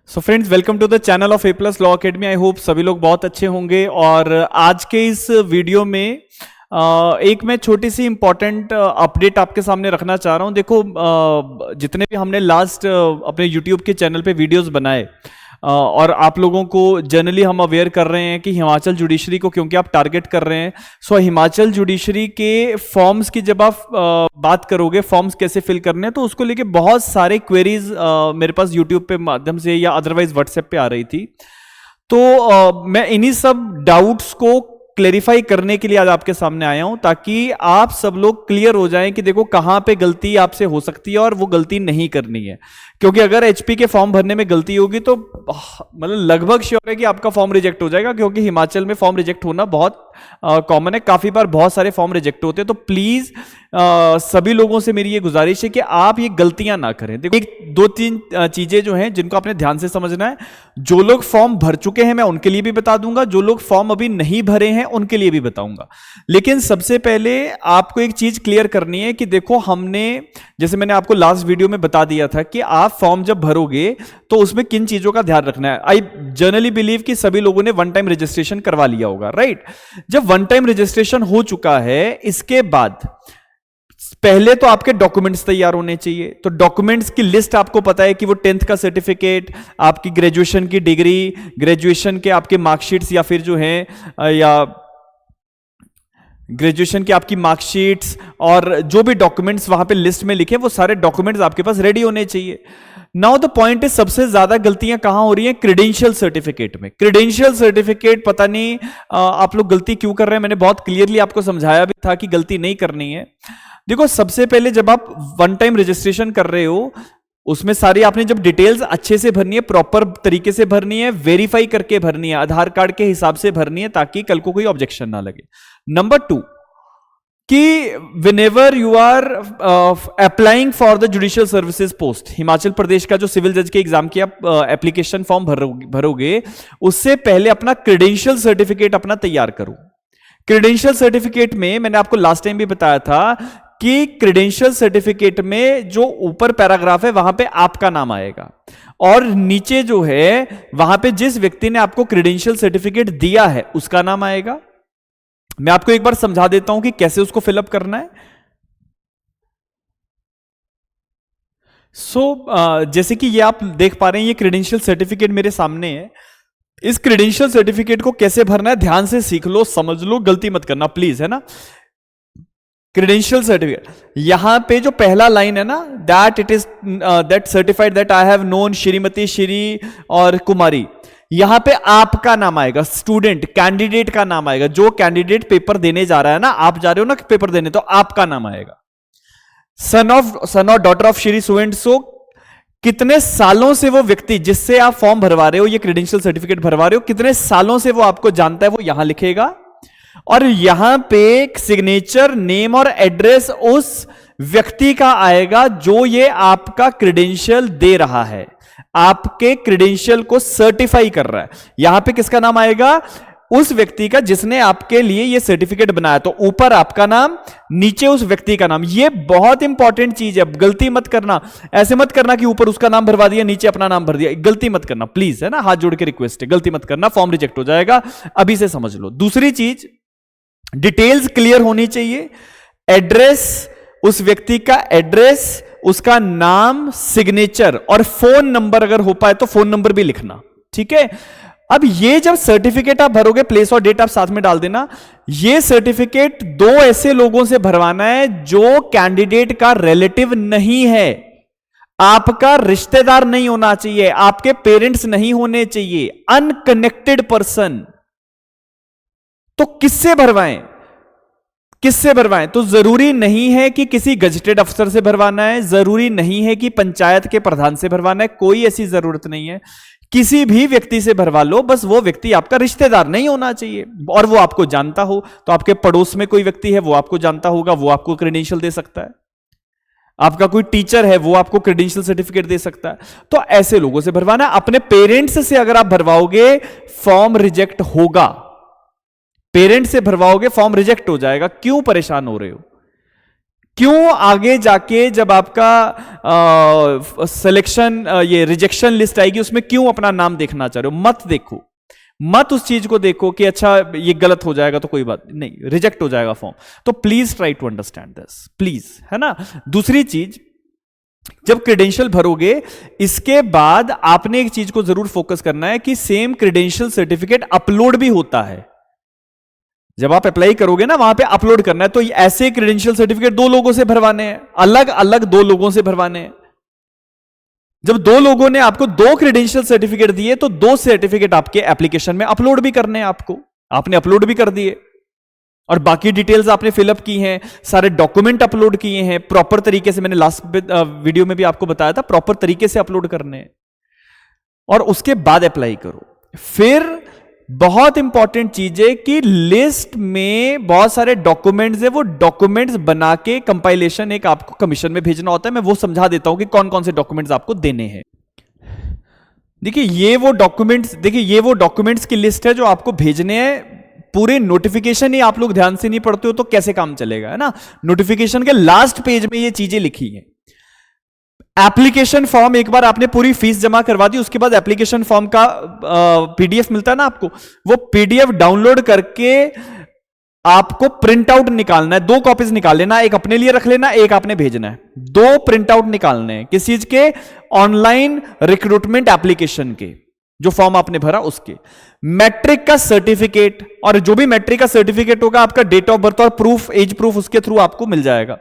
So friends, welcome to the channel of A plus law academy. आई होप सभी लोग बहुत अच्छे होंगे। और आज के इस वीडियो में एक मैं छोटी सी इंपॉर्टेंट अपडेट आपके सामने रखना चाह रहा हूं। देखो, जितने भी हमने लास्ट अपने यूट्यूब के चैनल पे वीडियोस बनाए और आप लोगों को जनरली हम अवेयर कर रहे हैं कि हिमाचल जुडिशरी को क्योंकि आप टारगेट कर रहे हैं। सो हिमाचल जुडिशरी के फॉर्म्स की जब आप बात करोगे, फॉर्म्स कैसे फिल करने हैं, तो उसको लेके बहुत सारे क्वेरीज मेरे पास यूट्यूब पे माध्यम से या अदरवाइज व्हाट्सएप पे आ रही थी। तो मैं इन्हीं सब डाउट्स को क्लेरिफाई करने के लिए आज आपके सामने आया हूं, ताकि आप सब लोग क्लियर हो जाएं कि देखो कहां पे गलती आपसे हो सकती है और वो गलती नहीं करनी है। क्योंकि अगर एचपी के फॉर्म भरने में गलती होगी तो मतलब लगभग श्योर है कि आपका फॉर्म रिजेक्ट हो जाएगा, क्योंकि हिमाचल में फॉर्म रिजेक्ट होना बहुत कॉमन है। काफी बार बहुत सारे फॉर्म रिजेक्ट होते हैं। तो प्लीज सभी लोगों से मेरी ये गुजारिश है कि आप ये गलतियां ना करें। देखो, एक दो तीन चीजें जो हैं जिनको आपने ध्यान से समझना है। जो लोग फॉर्म भर चुके हैं मैं उनके लिए भी बता दूंगा, जो लोग फॉर्म अभी नहीं भरे हैं उनके लिए भी बताऊंगा। लेकिन सबसे पहले आपको एक चीज क्लियर करनी है कि देखो, हमने जैसे मैंने आपको लास्ट वीडियो में बता दिया था कि आप फॉर्म जब भरोगे तो उसमें किन चीजों का ध्यान रखना है। आई जनरली बिलीव कि सभी लोगों ने वन टाइम रजिस्ट्रेशन करवा लिया होगा, राइट। जब वन टाइम रजिस्ट्रेशन हो चुका है, इसके बाद पहले तो आपके डॉक्यूमेंट्स तैयार होने चाहिए। तो डॉक्यूमेंट्स की लिस्ट आपको पता है कि वो 10th का सर्टिफिकेट, आपकी ग्रेजुएशन की डिग्री, ग्रेजुएशन के आपके मार्कशीट्स या फिर जो है या ग्रेजुएशन की आपकी मार्कशीट्स और जो भी डॉक्यूमेंट्स वहां पे लिस्ट में लिखे, वो सारे डॉक्यूमेंट्स आपके पास रेडी होने चाहिए। नाउ द पॉइंट है, सबसे ज्यादा गलतियां कहां हो रही हैं? क्रेडेंशियल सर्टिफिकेट में। क्रेडेंशियल सर्टिफिकेट पता नहीं आप लोग गलती क्यों कर रहे हैं। मैंने बहुत क्लियरली आपको समझाया भी था कि गलती नहीं करनी है। देखो, सबसे पहले जब आप वन टाइम रजिस्ट्रेशन कर रहे हो, उसमें सारी आपने जब डिटेल्स अच्छे से भरनी है, प्रॉपर तरीके से भरनी है, वेरीफाई करके भरनी है, आधार कार्ड के हिसाब से भरनी है, ताकि कल को कोई ऑब्जेक्शन ना लगे। नंबर 2 कि whenever you are applying for the judicial services post, Himachal Pradesh का जो सिविल जज के एग्जाम की आप एप्लीकेशन फॉर्म भरोगे, उससे पहले अपना क्रेडेंशियल सर्टिफिकेट अपना तैयार करो। क्रेडेंशियल सर्टिफिकेट में मैंने आपको लास्ट टाइम भी बताया था कि क्रेडेंशियल सर्टिफिकेट में जो ऊपर पैराग्राफ है वहां पे आपका नाम आएगा, और नीचे जो है वहां पे जिस व्यक्ति ने आपको क्रेडेंशियल सर्टिफिकेट दिया है उसका नाम आएगा। मैं आपको एक बार समझा देता हूं कि कैसे उसको फिलअप करना है। जैसे कि ये आप देख पा रहे हैं, ये क्रेडेंशियल सर्टिफिकेट मेरे सामने है। इस क्रेडेंशियल सर्टिफिकेट को कैसे भरना है ध्यान से सीख लो, समझ लो, गलती मत करना प्लीज, है ना। क्रेडेंशियल सर्टिफिकेट, यहां पे जो पहला लाइन है ना, that it is that certified that I have known Shrimati Shri और कुमारी, यहां पे आपका नाम आएगा। स्टूडेंट, कैंडिडेट का नाम आएगा। जो कैंडिडेट पेपर देने जा रहा है ना, आप जा रहे हो ना पेपर देने, तो आपका नाम आएगा। सन और daughter of Shri so and so, कितने सालों से वो व्यक्ति जिससे आप फॉर्म भरवा रहे हो, ये क्रेडेंशियल सर्टिफिकेट भरवा रहे हो, कितने सालों से वो आपको जानता है, वो यहां लिखेगा। और यहां पे सिग्नेचर, नेम और एड्रेस उस व्यक्ति का आएगा जो ये आपका क्रेडेंशियल दे रहा है, आपके क्रेडेंशियल को सर्टिफाई कर रहा है। यहां पे किसका नाम आएगा? उस व्यक्ति का जिसने आपके लिए ये सर्टिफिकेट बनाया। तो ऊपर आपका नाम, नीचे उस व्यक्ति का नाम। ये बहुत इंपॉर्टेंट चीज है, गलती मत करना। ऐसे मत करना कि ऊपर उसका नाम भरवा दिया, नीचे अपना नाम भर दिया। गलती मत करना प्लीज, है ना, हाथ जोड़ के रिक्वेस्ट है, गलती मत करना, फॉर्म रिजेक्ट हो जाएगा। अभी से समझ लो। दूसरी चीज, डिटेल्स क्लियर होनी चाहिए। एड्रेस, उस व्यक्ति का एड्रेस, उसका नाम, सिग्नेचर और फोन नंबर, अगर हो पाए तो फोन नंबर भी लिखना, ठीक है। अब ये जब सर्टिफिकेट आप भरोगे, प्लेस और डेट आप साथ में डाल देना। ये सर्टिफिकेट 2 ऐसे लोगों से भरवाना है जो कैंडिडेट का रिलेटिव नहीं है, आपका रिश्तेदार नहीं होना चाहिए, आपके पेरेंट्स नहीं होने चाहिए, अनकनेक्टेड पर्सन। तो किससे भरवाएं? किससे भरवाएं? तो जरूरी नहीं है कि किसी गजेटेड अफसर से भरवाना है, जरूरी नहीं है कि पंचायत के प्रधान से भरवाना है, कोई ऐसी जरूरत नहीं है। किसी भी व्यक्ति से भरवा लो, बस वो व्यक्ति आपका रिश्तेदार नहीं होना चाहिए और वो आपको जानता हो। तो आपके पड़ोस में कोई व्यक्ति है, वो आपको जानता होगा, वो आपको क्रेडेंशियल दे सकता है। आपका कोई टीचर है, वो आपको क्रेडेंशियल सर्टिफिकेट दे सकता है। तो ऐसे लोगों से भरवाना। अपने पेरेंट्स से अगर आप भरवाओगे, फॉर्म रिजेक्ट होगा। पेरेंट्स से भरवाओगे, फॉर्म रिजेक्ट हो जाएगा। क्यों परेशान हो रहे हो? क्यों आगे जाके जब आपका सिलेक्शन ये रिजेक्शन लिस्ट आएगी उसमें क्यों अपना नाम देखना चाह रहे हो? मत देखो, मत उस चीज को देखो कि अच्छा ये गलत हो जाएगा तो कोई बात नहीं, रिजेक्ट हो जाएगा फॉर्म। तो please try to understand this, please, है ना। दूसरी चीज, जब क्रेडेंशियल भरोगे इसके बाद आपने एक चीज को जरूर फोकस करना है कि सेम क्रेडेंशियल सर्टिफिकेट अपलोड भी होता है। जब आप अप्लाई करोगे ना वहां पे अपलोड करना है, तो ऐसे क्रेडेंशियल सर्टिफिकेट दो लोगों से भरवाने हैं, अलग अलग दो लोगों से भरवाने हैं। जब दो लोगों ने आपको दो क्रेडेंशियल सर्टिफिकेट दिए तो दो सर्टिफिकेट आपके एप्लीकेशन में अपलोड भी करने हैं आपको, आपने अपलोड भी कर दिए और बाकी डिटेल्स आपने फिलअप की हैं, सारे डॉक्यूमेंट अपलोड किए हैं प्रॉपर तरीके से। मैंने लास्ट वीडियो में भी आपको बताया था प्रॉपर तरीके से अपलोड करने हैं, और उसके बाद अप्लाई करो। फिर बहुत इंपॉर्टेंट चीज है कि लिस्ट में बहुत सारे डॉक्यूमेंट्स है, वो डॉक्यूमेंट्स बना के कंपाइलेशन एक आपको कमीशन में भेजना होता है। मैं वो समझा देता हूं कि कौन कौन से डॉक्यूमेंट्स आपको देने हैं। देखिए ये वो डॉक्यूमेंट्स की लिस्ट है जो आपको भेजने हैं। पूरे नोटिफिकेशन ही आप लोग ध्यान से नहीं पढ़ते हो तो कैसे काम चलेगा, है ना। नोटिफिकेशन के लास्ट पेज में ये चीजें लिखी हैं। एप्लीकेशन फॉर्म, एक बार आपने पूरी फीस जमा करवा दी उसके बाद एप्लीकेशन फॉर्म का पीडीएफ मिलता है ना आपको, वो पीडीएफ डाउनलोड करके आपको प्रिंट आउट निकालना है। 2 कॉपीज निकाल लेना, एक अपने लिए रख लेना, एक आपने भेजना है। 2 प्रिंट आउट निकालने हैं किस चीज के? ऑनलाइन रिक्रूटमेंट एप्लीकेशन के, जो फॉर्म आपने भरा उसके। मैट्रिक का सर्टिफिकेट, और जो भी मैट्रिक का सर्टिफिकेट होगा आपका डेट ऑफ बर्थ और प्रूफ, एज प्रूफ उसके थ्रू आपको मिल जाएगा।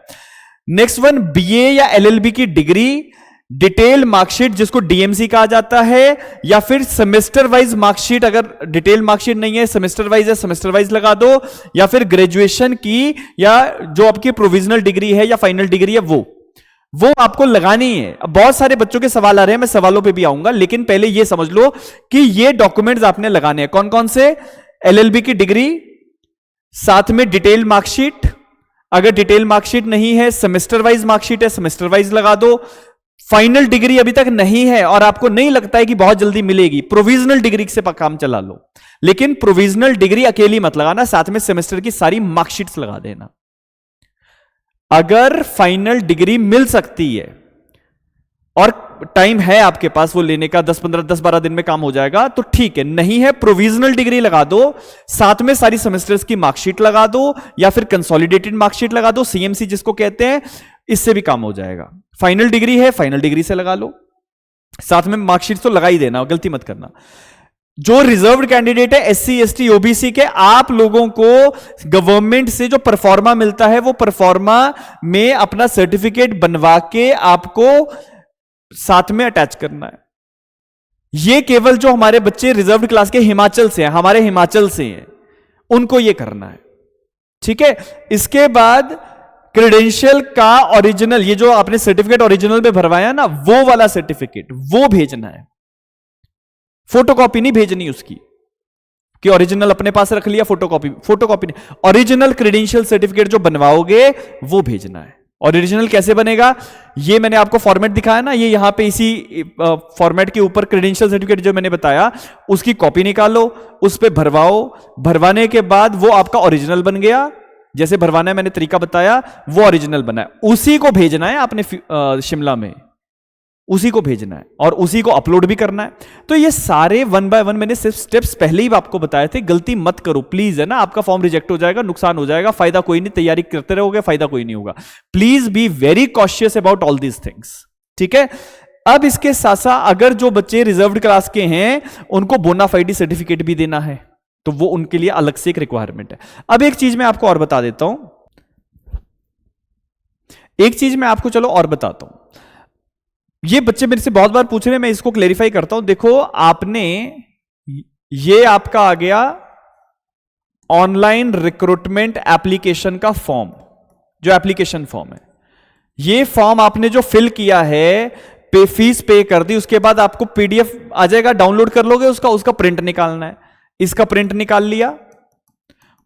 नेक्स्ट वन, बीए या एलएलबी की डिग्री, डिटेल मार्कशीट जिसको डीएमसी कहा जाता है, या फिर सेमेस्टर वाइज मार्कशीट। अगर डिटेल मार्कशीट नहीं है, सेमेस्टर वाइज है, सेमेस्टर वाइज लगा दो। या फिर ग्रेजुएशन की या जो आपकी प्रोविजनल डिग्री है या फाइनल डिग्री है वो आपको लगानी है। अब बहुत सारे बच्चों के सवाल आ रहे हैं, मैं सवालों पे भी आऊंगा, लेकिन पहले ये समझ लो कि ये डॉक्यूमेंट्स आपने लगाने हैं। कौन कौन से? एलएलबी की डिग्री, साथ में डिटेल मार्कशीट, अगर डिटेल मार्कशीट नहीं है, सेमेस्टर वाइज मार्कशीट है, सेमेस्टर वाइज लगा दो। फाइनल डिग्री अभी तक नहीं है और आपको नहीं लगता है कि बहुत जल्दी मिलेगी, प्रोविजनल डिग्री से काम चला लो। लेकिन प्रोविजनल डिग्री अकेली मत लगाना, साथ में सेमेस्टर की सारी मार्कशीट्स लगा देना। अगर फाइनल डिग्री मिल सकती है और टाइम है आपके पास वो लेने का, 10-12 दिन में काम हो जाएगा तो ठीक है। नहीं है, प्रोविजनल डिग्री लगा दो, साथ में सारी सेमेस्टर्स की मार्कशीट लगा दो, या फिर कंसोलिडेटेड मार्कशीट लगा दो, सीएमसी जिसको कहते हैं, इससे भी काम हो जाएगा। फाइनल डिग्री है, फाइनल डिग्री से लगा लो, साथ में मार्कशीट तो लगा ही देना, गलती मत करना। जो रिजर्व्ड कैंडिडेट है, एससी एसटी ओबीसी के, आप लोगों को गवर्नमेंट से जो परफॉर्मा मिलता है वो परफॉर्मा में अपना सर्टिफिकेट बनवा के आपको साथ में अटैच करना है। ये केवल जो हमारे बच्चे रिजर्व्ड क्लास के हिमाचल से हैं, हमारे हिमाचल से हैं, उनको ये करना है, ठीक है। इसके बाद क्रेडेंशियल का ओरिजिनल, ये जो आपने सर्टिफिकेट ओरिजिनल में भरवाया ना, वो वाला सर्टिफिकेट वो भेजना है। फोटोकॉपी नहीं भेजनी उसकी कि ओरिजिनल अपने पास रख लिया, फोटोकॉपी नहीं, ओरिजिनल क्रेडेंशियल सर्टिफिकेट जो बनवाओगे वो भेजना है। और ओरिजिनल कैसे बनेगा, ये मैंने आपको फॉर्मेट दिखाया ना, ये यहां पे इसी फॉर्मेट के ऊपर क्रेडेंशियल सर्टिफिकेट जो मैंने बताया उसकी कॉपी निकालो, उस पे भरवाओ। भरवाने के बाद वो आपका ओरिजिनल बन गया, जैसे भरवाना है मैंने तरीका बताया, वो ओरिजिनल बना है, उसी को भेजना है आपने शिमला में, उसी को भेजना है और उसी को अपलोड भी करना है। तो ये सारे 1 बाय 1 मैंने सिर्फ स्टेप्स पहले ही आपको बताए थे, गलती मत करो प्लीज, है ना। आपका फॉर्म रिजेक्ट हो जाएगा, नुकसान हो जाएगा, फायदा कोई नहीं, तैयारी करते रहोगे फायदा कोई नहीं होगा। Please be very cautious about all these things, ठीक है। अब इसके साथ साथ अगर जो बच्चे रिजर्व्ड क्लास के हैं उनको बोनाफाइडी सर्टिफिकेट भी देना है, तो वो उनके लिए अलग से एक रिक्वायरमेंट है। अब एक चीज मैं आपको और बता देता हूं, एक चीज मैं आपको चलो और बताता हूं। ये बच्चे मेरे से बहुत बार पूछ रहे हैं, मैं इसको क्लेरिफाई करता हूं। देखो आपने, ये आपका आ गया ऑनलाइन रिक्रूटमेंट एप्लीकेशन का फॉर्म, जो एप्लीकेशन फॉर्म है। ये फॉर्म आपने जो फिल किया है, फीस पे कर दी, उसके बाद आपको पीडीएफ आ जाएगा, डाउनलोड कर लोगे उसका प्रिंट निकालना है। इसका प्रिंट निकाल लिया,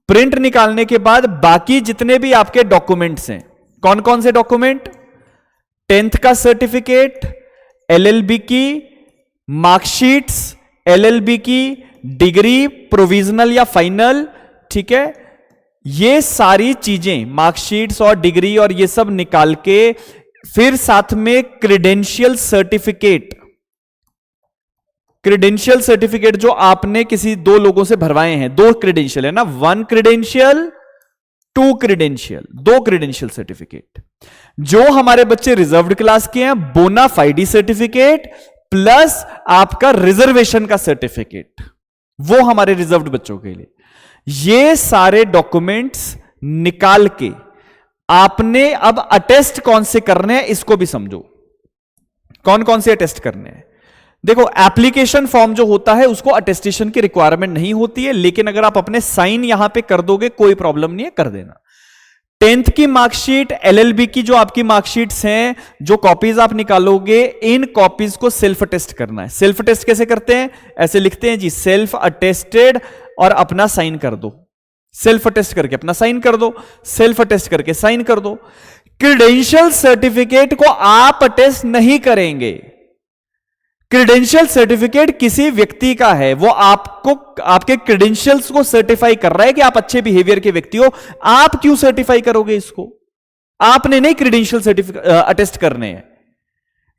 प्रिंट निकालने के बाद बाकी जितने भी आपके डॉक्यूमेंट्स हैं, कौन कौन से डॉक्यूमेंट? 10th का सर्टिफिकेट, एलएलबी की मार्कशीट्स, एलएलबी की डिग्री प्रोविजनल या फाइनल, ठीक है। ये सारी चीजें मार्कशीट्स और डिग्री और ये सब निकाल के फिर साथ में क्रेडेंशियल सर्टिफिकेट जो आपने किसी दो लोगों से भरवाए हैं, दो क्रेडेंशियल है ना, 1 क्रेडेंशियल 2 क्रेडेंशियल, 2 क्रेडेंशियल सर्टिफिकेट। जो हमारे बच्चे रिजर्व्ड क्लास के हैं, बोना फाइडी सर्टिफिकेट प्लस आपका रिजर्वेशन का सर्टिफिकेट, वो हमारे रिजर्व्ड बच्चों के लिए। ये सारे डॉक्यूमेंट्स निकाल के आपने अब अटेस्ट कौन से करने हैं इसको भी समझो। कौन कौन से अटेस्ट करने हैं? देखो, एप्लीकेशन फॉर्म जो होता है उसको अटेस्टेशन की रिक्वायरमेंट नहीं होती है, लेकिन अगर आप अपने साइन यहां पे कर दोगे कोई प्रॉब्लम नहीं है, कर देना। 10th की मार्कशीट, एलएलबी की जो आपकी मार्कशीट्स हैं, जो कॉपीज आप निकालोगे, इन कॉपीज को सेल्फ अटेस्ट करना है। सेल्फ अटेस्ट कैसे करते हैं? ऐसे लिखते हैं जी, सेल्फ अटेस्टेड और अपना साइन कर दो। सेल्फ अटेस्ट करके अपना साइन कर दो, सेल्फ अटेस्ट करके साइन कर दो। क्रेडेंशियल सर्टिफिकेट को आप अटेस्ट नहीं करेंगे। क्रेडेंशियल सर्टिफिकेट किसी व्यक्ति का है, वो आपको आपके क्रेडेंशियल्स को सर्टिफाई कर रहा है कि आप अच्छे बिहेवियर के व्यक्ति हो। आप क्यों सर्टिफाई करोगे इसको? आपने नहीं क्रेडेंशियल सर्टिफिकेट अटेस्ट करने हैं।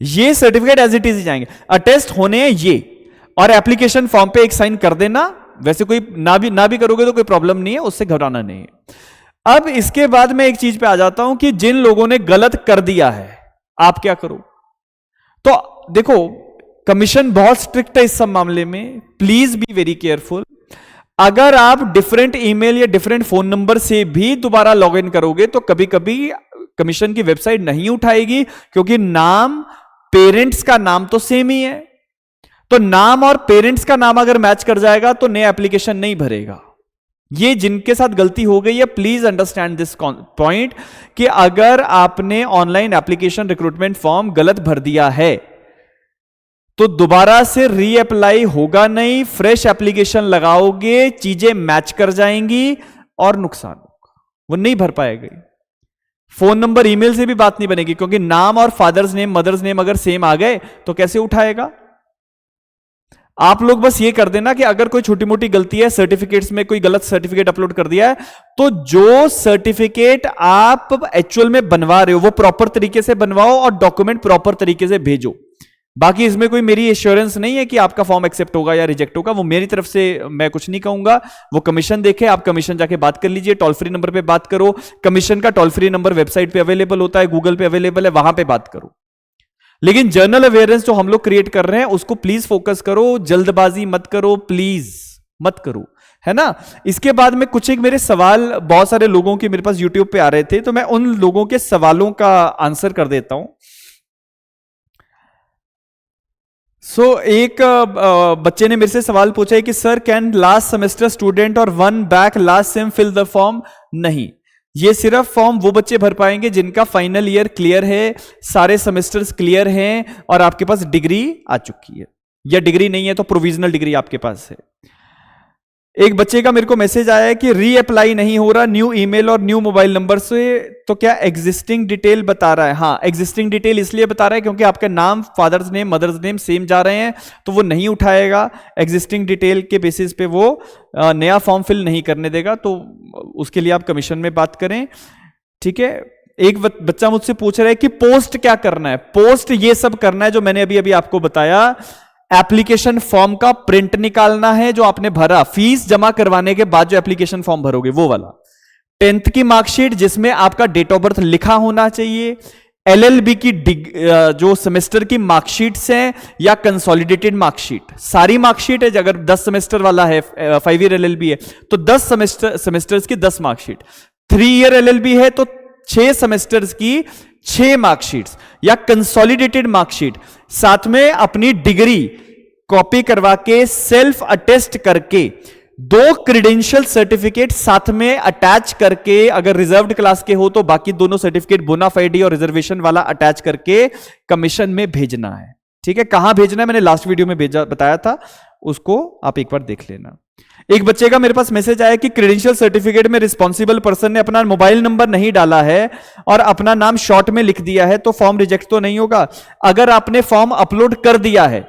ये सर्टिफिकेट एज इट इज जाएंगे, अटेस्ट होने हैं ये, और एप्लीकेशन फॉर्म पे एक साइन कर देना। वैसे कोई ना भी करोगे तो कोई प्रॉब्लम नहीं है, उससे घबराना नहीं है। अब इसके बाद मैं एक चीज पे आ जाता हूं कि जिन लोगों ने गलत कर दिया है, आप क्या करो? तो देखो, कमीशन बहुत स्ट्रिक्ट है इस सब मामले में, प्लीज बी वेरी केयरफुल। अगर आप डिफरेंट ईमेल या डिफरेंट फोन नंबर से भी दोबारा लॉग इन करोगे तो कभी कभी कमीशन की वेबसाइट नहीं उठाएगी, क्योंकि नाम, पेरेंट्स का नाम तो सेम ही है। तो नाम और पेरेंट्स का नाम अगर मैच कर जाएगा तो नया एप्लीकेशन नहीं भरेगा। ये जिनके साथ गलती हो गई है, प्लीज अंडरस्टैंड दिस पॉइंट कि अगर आपने ऑनलाइन एप्लीकेशन रिक्रूटमेंट फॉर्म गलत भर दिया है तो दोबारा से रीअप्लाई होगा नहीं। फ्रेश एप्लीकेशन लगाओगे, चीजें मैच कर जाएंगी और नुकसान होगा, वो नहीं भर पाएगा। फोन नंबर, ईमेल से भी बात नहीं बनेगी, क्योंकि नाम और फादर्स नेम, मदर्स नेम अगर सेम आ गए तो कैसे उठाएगा? आप लोग बस ये कर देना कि अगर कोई छोटी मोटी गलती है, सर्टिफिकेट्स में कोई गलत सर्टिफिकेट अपलोड कर दिया है, तो जो सर्टिफिकेट आप एक्चुअल में बनवा रहे हो वो प्रॉपर तरीके से बनवाओ और डॉक्यूमेंट प्रॉपर तरीके से भेजो। बाकी इसमें कोई मेरी एश्योरेंस नहीं है कि आपका फॉर्म एक्सेप्ट होगा या रिजेक्ट होगा, वो मेरी तरफ से मैं कुछ नहीं कहूंगा। वो कमीशन देखे, आप कमीशन जाके बात कर लीजिए, टोल फ्री नंबर पे बात करो। कमीशन का टोल फ्री नंबर वेबसाइट पे अवेलेबल होता है, गूगल पे अवेलेबल है, वहां पे बात करो। लेकिन जर्नल अवेयरनेस जो हम लोग क्रिएट कर रहे हैं उसको प्लीज फोकस करो, जल्दबाजी मत करो, प्लीज मत करो, है ना। इसके बाद में कुछ एक मेरे सवाल बहुत सारे लोगों के मेरे पास यूट्यूब पे आ रहे थे, तो मैं उन लोगों के सवालों का आंसर कर देता हूं। एक बच्चे ने मेरे से सवाल पूछा है कि sir, can last semester student और 1 back last sem fill the form? नहीं, ये सिर्फ फॉर्म वो बच्चे भर पाएंगे जिनका फाइनल ईयर क्लियर है, सारे सेमेस्टर्स क्लियर हैं और आपके पास डिग्री आ चुकी है, या डिग्री नहीं है तो प्रोविजनल डिग्री आपके पास है। एक बच्चे का मेरे को मैसेज आया है कि रीअप्लाई नहीं हो रहा न्यू ईमेल और न्यू मोबाइल नंबर से, तो क्या एग्जिस्टिंग डिटेल बता रहा है? हाँ, एग्जिस्टिंग डिटेल इसलिए बता रहा है क्योंकि आपका नाम, father's name, mother's name same जा रहे हैं, तो वो नहीं उठाएगा। एग्जिस्टिंग डिटेल के बेसिस पे वो नया फॉर्म फिल नहीं करने देगा, तो उसके लिए आप कमीशन में बात करें, ठीक है। एक बच्चा मुझसे पूछ रहा है कि पोस्ट क्या करना है? पोस्ट ये सब करना है जो मैंने अभी अभी आपको बताया। एप्लीकेशन फॉर्म का प्रिंट निकालना है जो आपने भरा, फीस जमा करवाने के बाद जो एप्लीकेशन फॉर्म भरोगे वो वाला। 10th की मार्कशीट जिसमें आपका डेट ऑफ बर्थ लिखा होना चाहिए। एलएलबी की जो सेमेस्टर की मार्कशीट्स हैं या कंसोलिडेटेड मार्कशीट, सारी मार्कशीट है। अगर 10 सेमेस्टर वाला है, 5 ईयर एलएलबी है तो 10 सेमेस्टर्स की 10 मार्कशीट। 3 ईयर एलएलबी है तो 6 सेमेस्टर्स की 6 मार्कशीट्स या कंसोलिडेटेड मार्कशीट। साथ में अपनी डिग्री कॉपी करवा के सेल्फ अटेस्ट करके 2 क्रेडेंशियल सर्टिफिकेट साथ में अटैच करके, अगर रिजर्व्ड क्लास के हो तो बाकी दोनों सर्टिफिकेट बोनाफाइडी और रिजर्वेशन वाला अटैच करके कमीशन में भेजना है। ठीक है, कहां भेजना है मैंने लास्ट वीडियो में बताया था, उसको आप एक बार देख लेना। एक बच्चे का मेरे पास मैसेज आया कि क्रेडेंशियल सर्टिफिकेट में रिस्पॉन्सिबल पर्सन ने अपना मोबाइल नंबर नहीं डाला है और अपना नाम शॉर्ट में लिख दिया है, तो फॉर्म रिजेक्ट तो नहीं होगा? अगर आपने फॉर्म अपलोड कर दिया है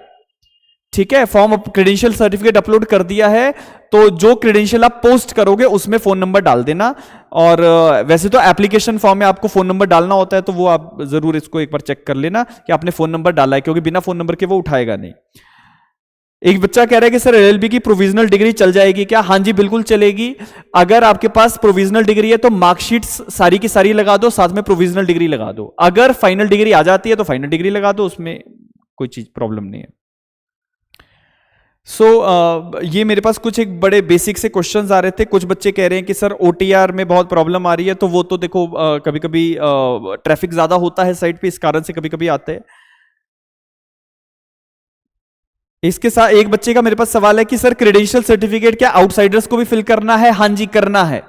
ठीक है, फॉर्म क्रेडेंशियल सर्टिफिकेट अपलोड कर दिया है, तो जो क्रेडेंशियल आप पोस्ट करोगे उसमें फोन नंबर डाल देना। और वैसे तो एप्लीकेशन फॉर्म में आपको फोन नंबर डालना होता है, तो वो आप जरूर इसको एक बार चेक कर लेना कि आपने फोन नंबर डाला है, क्योंकि बिना फोन नंबर के वो उठाएगा नहीं। एक बच्चा कह रहा है कि सर एलएलबी की प्रोविजनल डिग्री चल जाएगी क्या? हाँ जी, बिल्कुल चलेगी। अगर आपके पास प्रोविजनल डिग्री है तो मार्कशीट सारी की सारी लगा दो, साथ में प्रोविजनल डिग्री लगा दो। अगर फाइनल डिग्री आ जाती है तो फाइनल डिग्री लगा दो, उसमें कोई चीज प्रॉब्लम नहीं है। ये मेरे पास कुछ एक बड़े बेसिक से क्वेश्चंस आ रहे थे। कुछ बच्चे कह रहे हैं कि सर ओटीआर में बहुत प्रॉब्लम आ रही है, तो वो तो देखो कभी कभी ट्रैफिक ज्यादा होता है साइट पे, इस कारण से कभी कभी आते हैं। इसके साथ एक बच्चे का मेरे पास सवाल है कि सर क्रेडेंशियल सर्टिफिकेट क्या आउटसाइडर्स को भी फिल करना है? हाँ जी, करना है।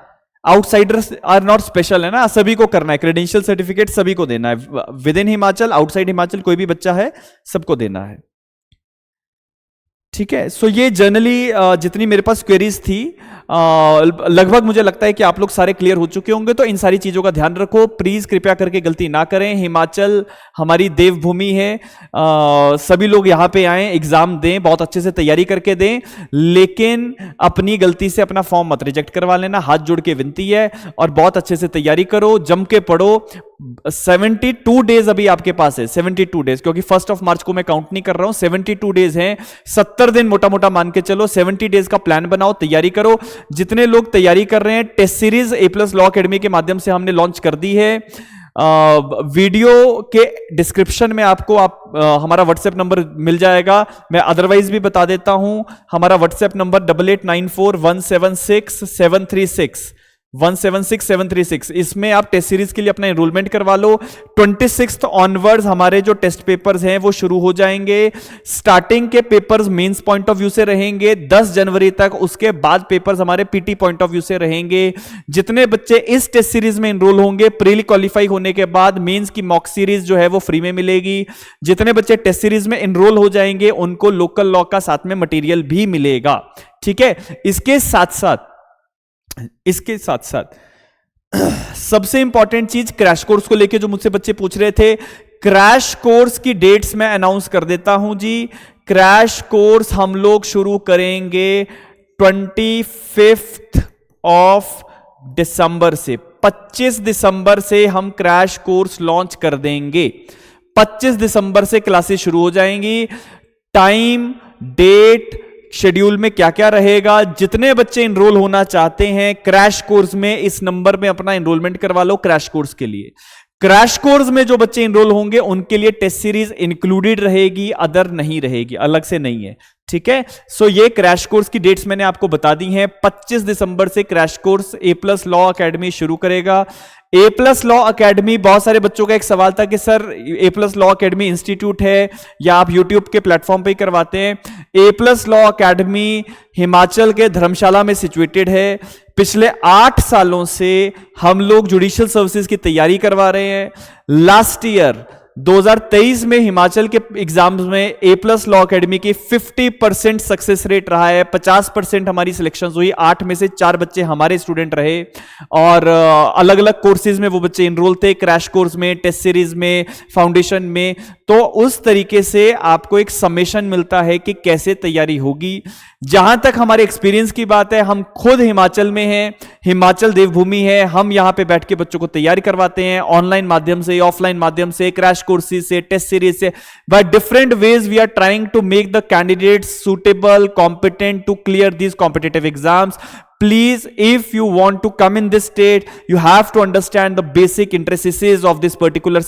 आउटसाइडर्स आर नॉट स्पेशल, है ना, सभी को करना है। क्रेडेंशियल सर्टिफिकेट सभी को देना है, with in Himachal, outside Himachal, कोई भी बच्चा है सबको देना है। ठीक है, सो ये जनरली जितनी मेरे पास क्वेरीज थी लगभग मुझे लगता है कि आप लोग सारे क्लियर हो चुके होंगे। तो इन सारी चीजों का ध्यान रखो प्लीज, कृपया करके गलती ना करें। हिमाचल हमारी देवभूमि है, सभी लोग यहाँ पे आए, एग्जाम दें, बहुत अच्छे से तैयारी करके दें, लेकिन अपनी गलती से अपना फॉर्म मत रिजेक्ट करवा लेना, हाथ जोड़ के विनती है। और बहुत अच्छे से तैयारी करो, जम के पढ़ो। 72 डेज अभी आपके पास है, 72 डेज, क्योंकि 1 मार्च को मैं काउंट नहीं कर रहा हूं, 72 डेज हैं, 70 दिन मोटा मोटा मान के चलो। 70 डेज का प्लान बनाओ, तैयारी करो। जितने लोग तैयारी कर रहे हैं, test series A+ law academy के माध्यम से हमने लॉन्च कर दी है। वीडियो के डिस्क्रिप्शन में आपको हमारा व्हाट्सएप नंबर मिल जाएगा। मैं अदरवाइज भी बता देता हूं, हमारा व्हाट्सएप नंबर 8894176736 इसमें आप टेस्ट सीरीज के लिए अपना एनरोलमेंट करवा लो। 26 ऑनवर्ड्स हमारे जो टेस्ट पेपर्स हैं वो शुरू हो जाएंगे। स्टार्टिंग के papers mains point of view से रहेंगे 10 जनवरी तक, उसके बाद पेपर्स हमारे पीटी पॉइंट ऑफ व्यू से रहेंगे। जितने बच्चे इस टेस्ट सीरीज में एनरोल होंगे, प्रीली क्वालिफाई होने के बाद मेंस की मॉक सीरीज जो है वो फ्री में मिलेगी। जितने बच्चे टेस्ट सीरीज में एनरोल हो जाएंगे उनको लोकल लॉ का साथ में मटेरियल भी मिलेगा। ठीक है, इसके साथ साथ सबसे इंपॉर्टेंट चीज क्रैश कोर्स को लेके जो मुझसे बच्चे पूछ रहे थे, क्रैश कोर्स की डेट्स मैं अनाउंस कर देता हूं जी। क्रैश कोर्स हम लोग शुरू करेंगे 25 दिसंबर से। 25 दिसंबर से हम क्रैश कोर्स लॉन्च कर देंगे। 25 दिसंबर से क्लासेस शुरू हो जाएंगी। टाइम, डेट, शेड्यूल में क्या क्या रहेगा, जितने बच्चे एनरोल होना चाहते हैं क्रैश कोर्स में, इस नंबर में अपना एनरोलमेंट करवा लो क्रैश कोर्स के लिए। क्रैश कोर्स में जो बच्चे एनरोल होंगे उनके लिए टेस्ट सीरीज इंक्लूडेड रहेगी, अदर नहीं रहेगी, अलग से नहीं है। ठीक है, सो ये क्रैश कोर्स की डेट्स मैंने आपको बता दी हैं। 25 दिसंबर से crash course A+ law academy शुरू करेगा। A+ लॉ अकेडमी, बहुत सारे बच्चों का एक सवाल था कि sir A+ law academy institute है या आप यूट्यूब के प्लेटफॉर्म पे ही करवाते हैं। A+ लॉ अकेडमी हिमाचल के धर्मशाला में सिचुएटेड है। पिछले 8 सालों से हम लोग जुडिशियल सर्विसेज की तैयारी करवा रहे हैं। लास्ट ईयर 2023 में हिमाचल के एग्जाम्स में A+ लॉ अकेडमी की 50% सक्सेस रेट रहा है। 50% हमारी सिलेक्शंस हुई, 8 में से 4 बच्चे हमारे स्टूडेंट रहे और अलग अलग कोर्सेज में वो बच्चे इनरोल थे, क्रैश कोर्स में, टेस्ट सीरीज में, फाउंडेशन में। तो उस तरीके से आपको एक समेशन मिलता है कि कैसे तैयारी होगी। जहां तक हमारे एक्सपीरियंस की बात है, हम खुद हिमाचल में हैं, हिमाचल देवभूमि है, हम यहां पे बैठ के बच्चों को तैयारी करवाते हैं ऑनलाइन माध्यम से, ऑफलाइन माध्यम से, क्रैश कोर्सेज से, टेस्ट सीरीज से। By different ways we are trying to make the candidates suitable, competent to clear these competitive exams. Please, if you want to come in this state, you have to understand the basic intricacies of this particular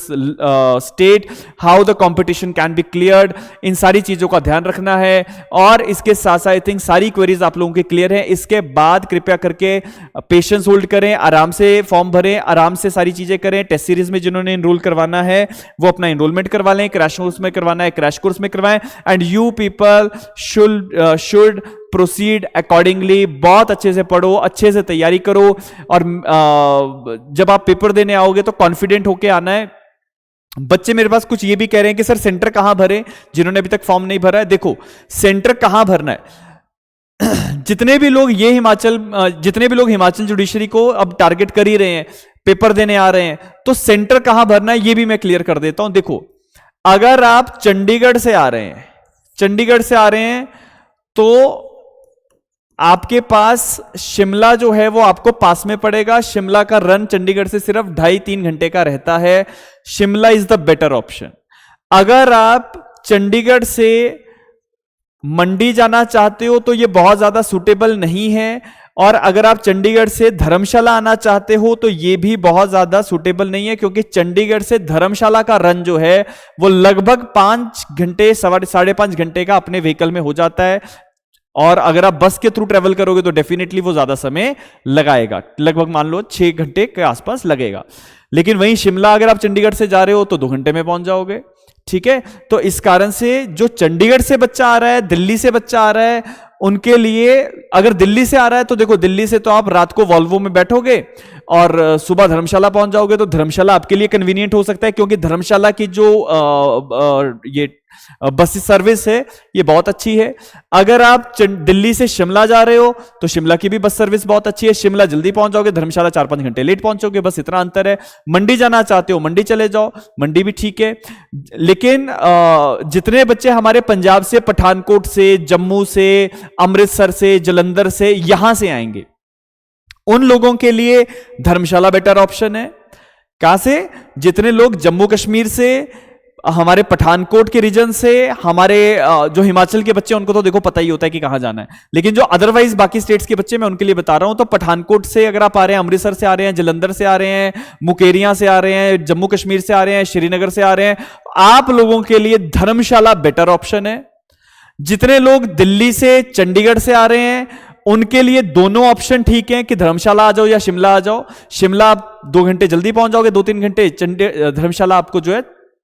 state, how the competition can be cleared. इन सारी चीजों का ध्यान रखना है। और इसके साथ साथ आई थिंक सारी क्वेरीज आप लोगों के क्लियर हैं। इसके बाद कृपया करके पेशेंस होल्ड करें, आराम से फॉर्म भरें, आराम से सारी चीजें करें। टेस्ट सीरीज में जिन्होंने एनरोल करवाना है वो अपना एनरोलमेंट करवा लें, क्रैश कोर्स में करवाना है क्रैश कोर्स में करवाएं। And you people should proceed accordingly. बहुत अच्छे से पढ़ो, अच्छे से तैयारी करो और जब आप पेपर देने आओगे तो कॉन्फिडेंट होके आना है। बच्चे मेरे पास कुछ ये भी कह रहे हैं कि सर सेंटर कहां भरे, जिन्होंने अभी तक फॉर्म नहीं भरा है। देखो सेंटर कहां भरना है जितने भी लोग हिमाचल जुडिशरी को अब टारगेट कर ही रहे हैं, पेपर देने आ रहे हैं, तो सेंटर कहां भरना है ये भी मैं क्लियर कर देता हूं। देखो अगर आप चंडीगढ़ से आ रहे हैं, चंडीगढ़ से आ रहे हैं तो आपके पास शिमला जो है वो आपको पास में पड़ेगा। शिमला का रन चंडीगढ़ से सिर्फ 2.5-3 घंटे का रहता है। Shimla is the better option. अगर आप चंडीगढ़ से मंडी जाना चाहते हो तो ये बहुत ज्यादा सूटेबल नहीं है, और अगर आप चंडीगढ़ से धर्मशाला आना चाहते हो तो ये भी बहुत ज्यादा सूटेबल नहीं है, क्योंकि चंडीगढ़ से धर्मशाला का रन जो है वो लगभग 5 घंटे 5.5 घंटे का अपने व्हीकल में हो जाता है। और अगर आप बस के थ्रू ट्रेवल करोगे तो डेफिनेटली वो ज्यादा समय लगाएगा, लगभग मान लो 6 घंटे के आसपास लगेगा। लेकिन वहीं शिमला अगर आप चंडीगढ़ से जा रहे हो तो 2 घंटे में पहुंच जाओगे। ठीक है, तो इस कारण से जो चंडीगढ़ से बच्चा आ रहा है, दिल्ली से बच्चा आ रहा है, उनके लिए, अगर दिल्ली से आ रहा है तो देखो, दिल्ली से तो आप रात को वॉल्वो में बैठोगे और सुबह धर्मशाला पहुंच जाओगे, तो धर्मशाला आपके लिए कन्वीनियंट हो सकता है, क्योंकि धर्मशाला की जो ये बस सर्विस है ये बहुत अच्छी है। अगर आप दिल्ली से शिमला जा रहे हो तो शिमला की भी बस सर्विस बहुत अच्छी है। शिमला जल्दी पहुंच जाओगे, धर्मशाला 4-5 घंटे लेट पहुंचोगे, बस इतना अंतर है। मंडी जाना चाहते हो मंडी चले जाओ, मंडी भी ठीक है। लेकिन जितने बच्चे हमारे पंजाब से, पठानकोट से, जम्मू से, अमृतसर से, जलंधर से, यहां से आएंगे, उन लोगों के लिए धर्मशाला बेटर ऑप्शन है। कहां से? जितने लोग जम्मू कश्मीर से, हमारे पठानकोट के रीजन से, हमारे जो हिमाचल के बच्चे, उनको तो देखो पता ही होता है कि कहां जाना है, लेकिन जो अदरवाइज बाकी स्टेट्स के बच्चे, मैं उनके लिए बता रहा हूं। तो पठानकोट से अगर आप आ रहे हैं, अमृतसर से आ रहे हैं, जलंधर से आ रहे हैं, मुकेरियां से आ रहे हैं, जम्मू कश्मीर से आ रहे हैं, श्रीनगर से आ रहे हैं, आप लोगों के लिए धर्मशाला बेटर ऑप्शन है। जितने लोग दिल्ली से, चंडीगढ़ से आ रहे हैं, उनके लिए दोनों ऑप्शन ठीक हैं कि धर्मशाला आ जाओ या शिमला आ जाओ। शिमला आप 2 घंटे जल्दी पहुंच जाओगे, 2-3 घंटे। धर्मशाला आपको जो है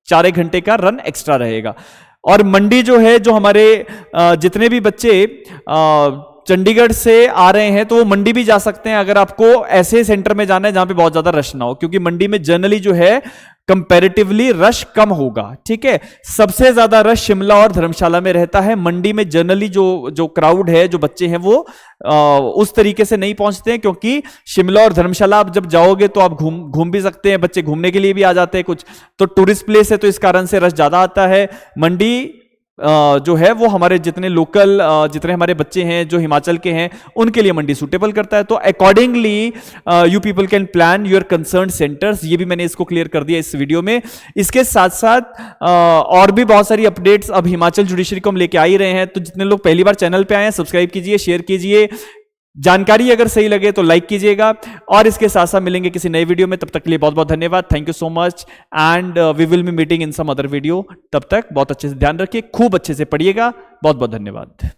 4 घंटे का रन एक्स्ट्रा रहेगा। और मंडी जो है, जो हमारे जितने भी बच्चे चंडीगढ़ से आ रहे हैं तो वो मंडी भी जा सकते हैं, अगर आपको ऐसे सेंटर में जाना है जहां पे बहुत ज्यादा रश ना हो, क्योंकि मंडी में जनरली जो है कंपैरेटिवली रश कम होगा। ठीक है, सबसे ज्यादा रश शिमला और धर्मशाला में रहता है। मंडी में जनरली जो क्राउड है, जो बच्चे हैं, वो उस तरीके से नहीं पहुंचते हैं, क्योंकि शिमला और धर्मशाला आप जब जाओगे तो आप घूम भी सकते हैं, बच्चे घूमने के लिए भी आ जाते हैं, कुछ तो टूरिस्ट प्लेस है, तो इस कारण से रश ज्यादा आता है। मंडी जो है वो हमारे जितने लोकल, जितने हमारे बच्चे हैं जो हिमाचल के हैं, उनके लिए मंडी सूटेबल करता है। तो accordingly you people can plan your concern centres. ये भी मैंने इसको क्लियर कर दिया इस वीडियो में। इसके साथ साथ और भी बहुत सारी अपडेट्स अब हिमाचल जुडिशरी को हम लेके आ ही रहे हैं। तो जितने लोग पहली बार चैनल पे आए हैं, सब्सक्राइब कीजिए, शेयर कीजिए, जानकारी अगर सही लगे तो लाइक कीजिएगा, और इसके साथ साथ मिलेंगे किसी नए वीडियो में। तब तक के लिए बहुत बहुत धन्यवाद। Thank you so much, and we will be meeting in some other video. तब तक बहुत अच्छे से ध्यान रखिए, खूब अच्छे से पढ़िएगा। बहुत बहुत धन्यवाद।